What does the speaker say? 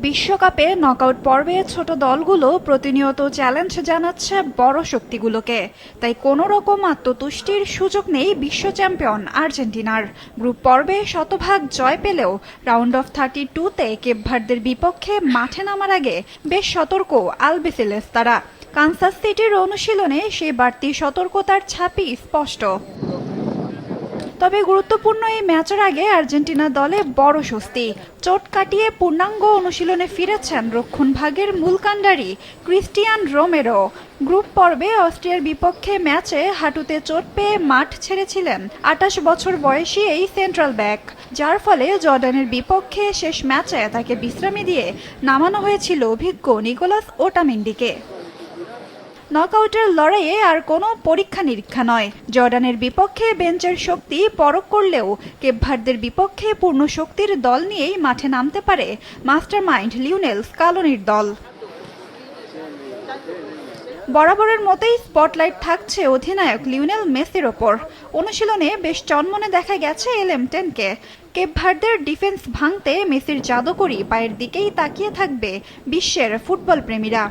বিশ্বকাপে নকআউট পর্বে ছোট দলগুলো প্রতিনিয়ত চ্যালেঞ্জ জানাচ্ছে বড় শক্তিগুলোকে। তাই কোনো রকম আত্মতুষ্টির সুযোগ নেই বিশ্ব চ্যাম্পিয়ন আর্জেন্টিনার। গ্রুপ পর্বে শতভাগ জয় পেলেও রাউন্ড অফ 32-তে কেপ ভার্দের বিপক্ষে মাঠে নামার আগে বেশ সতর্ক আলবিসেলেস্তারা। কানসাস সিটির অনুশীলনে সেই বাড়তি সতর্কতার ছাপই স্পষ্ট। তবে গুরুত্বপূর্ণ এই ম্যাচের আগে আর্জেন্টিনা দলে বড় স্বস্তি। চোট কাটিয়ে পূর্ণাঙ্গ অনুশীলনে ফিরেছেন রক্ষণভাগের মূল কাণ্ডারি ক্রিস্টিয়ান রোমেরো। গ্রুপ পর্বে অস্ট্রিয়ার বিপক্ষে ম্যাচে হাঁটুতে চোট পেয়ে মাঠ ছেড়েছিলেন 28 বছর বয়সী এই সেন্ট্রাল ব্যাক, যার ফলে জর্ডানের বিপক্ষে শেষ ম্যাচে তাকে বিশ্রামে দিয়ে নামানো হয়েছিল অভিজ্ঞ নিকোলাস ওটামেন্ডিকে। নকআউটের লড়াইয়ে আর কোনো পরীক্ষা নিরীক্ষা নয়। জর্ডানের বিপক্ষে বেঞ্চের শক্তি পরখ করলেও কেপ ভার্দের বিপক্ষে পূর্ণ শক্তির দল নিয়েই মাঠে নামতে পারে মাস্টারমাইন্ড লিওনেল স্কালোনির দল। বরাবরের মতোই স্পটলাইট থাকছে অধিনায়ক লিওনেল মেসির ওপর। অনুশীলনে বেশ চনমনে দেখা গেছে LM10-কে। কেপ ভার্দের ডিফেন্স ভাঙতে মেসির জাদুকরি পায়ের দিকেই তাকিয়ে থাকবে বিশ্বের ফুটবল প্রেমীরা।